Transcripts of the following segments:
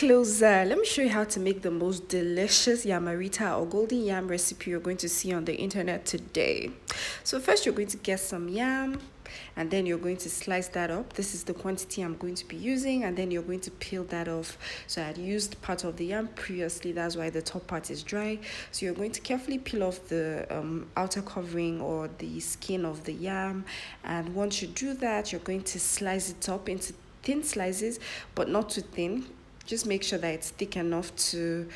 closer. Let me show you how to make the most delicious yamarita or golden yam recipe you're going to see on the internet today. So first you're going to get some yam, and then you're going to slice that up. This is the quantity I'm going to be using, and then you're going to peel that off. So I had used part of the yam previously, that's why the top part is dry. So you're going to carefully peel off the outer covering or the skin of the yam, and once you do that, you're going to slice it up into thin slices, but not too thin. Just make sure that it's thick enough to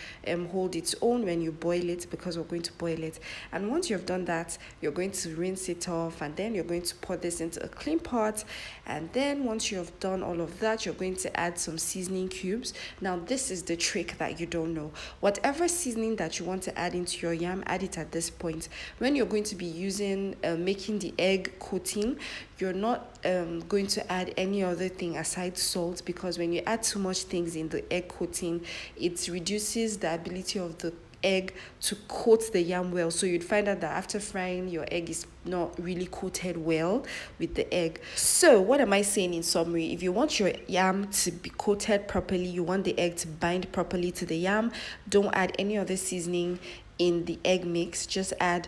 hold its own when you boil it, because we're going to boil it. And once you've done that, you're going to rinse it off, and then you're going to pour this into a clean pot. And then once you have done all of that, you're going to add some seasoning cubes. Now this is the trick that you don't know. Whatever seasoning that you want to add into your yam, add it at this point. When you're going to be using making the egg coating, you're not going to add any other thing aside salt, because when you add too much things in the egg coating, it reduces the ability of the egg to coat the yam well. So you'd find out that after frying, your egg is not really coated well with the egg. So what am I saying in summary? If you want your yam to be coated properly, you want the egg to bind properly to the yam, don't add any other seasoning in the egg mix. Just add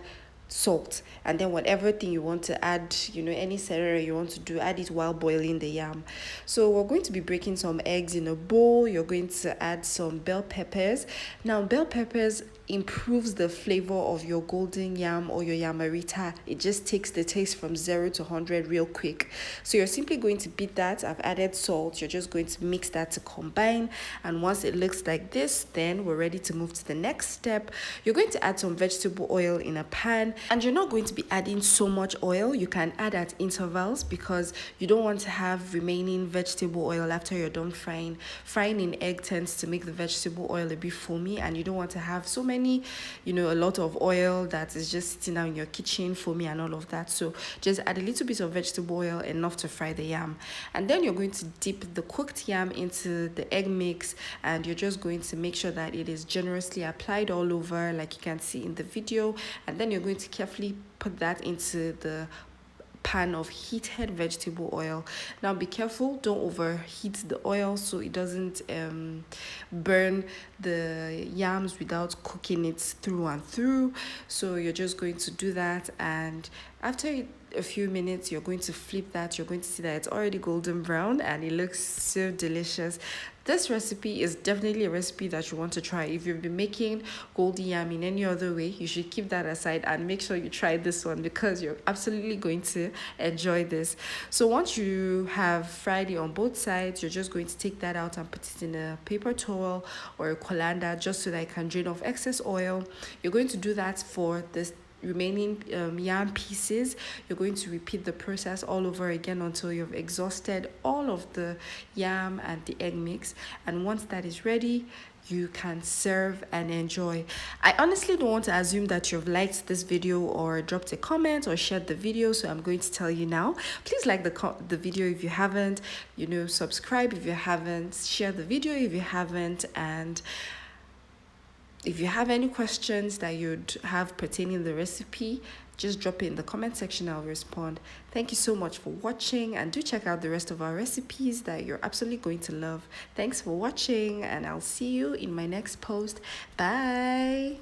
salt, and then whatever thing you want to add, any celery you want to do, add it while boiling the yam. So we're going to be breaking some eggs in a bowl. You're going to add some bell peppers. Now bell peppers improves the flavor of your golden yam or your yamarita. It just takes the taste from 0 to 100 real quick. So you're simply going to beat that. I've added salt. You're just going to mix that to combine, and once it looks like this, then we're ready to move to the next step. You're going to add some vegetable oil in a pan, and you're not going to be adding so much oil. You can add at intervals, because you don't want to have remaining vegetable oil after you're done frying. Frying in egg tends to make the vegetable oil a bit foamy, and you don't want to have so many, a lot of oil that is just sitting out in your kitchen, foamy and all of that. So just add a little bit of vegetable oil, enough to fry the yam. And then you're going to dip the cooked yam into the egg mix, and you're just going to make sure that it is generously applied all over, like you can see in the video. And then you're going to carefully put that into the pan of heated vegetable oil. Now be careful, don't overheat the oil so it doesn't burn the yams without cooking it through and through. So you're just going to do that, and after a few minutes, you're going to flip that. You're going to see that it's already golden brown, and it looks so delicious. This recipe is definitely a recipe that you want to try. If you've been making golden yam in any other way, you should keep that aside and make sure you try this one, because you're absolutely going to enjoy this. So once you have fried it on both sides, you're just going to take that out and put it in a paper towel or a colander, just so that it can drain off excess oil. You're going to do that for this remaining yam pieces. You're going to repeat the process all over again until you've exhausted all of the yam and the egg mix. And once that is ready, you can serve and enjoy. I honestly don't want to assume that you've liked this video or dropped a comment or shared the video, so I'm going to tell you now. Please like the video if you haven't, subscribe if you haven't, share the video if you haven't, and if you have any questions that you'd have pertaining the recipe, just drop it in the comment section. I'll respond. Thank you so much for watching, and do check out the rest of our recipes that you're absolutely going to love. Thanks for watching, and I'll see you in my next post. Bye.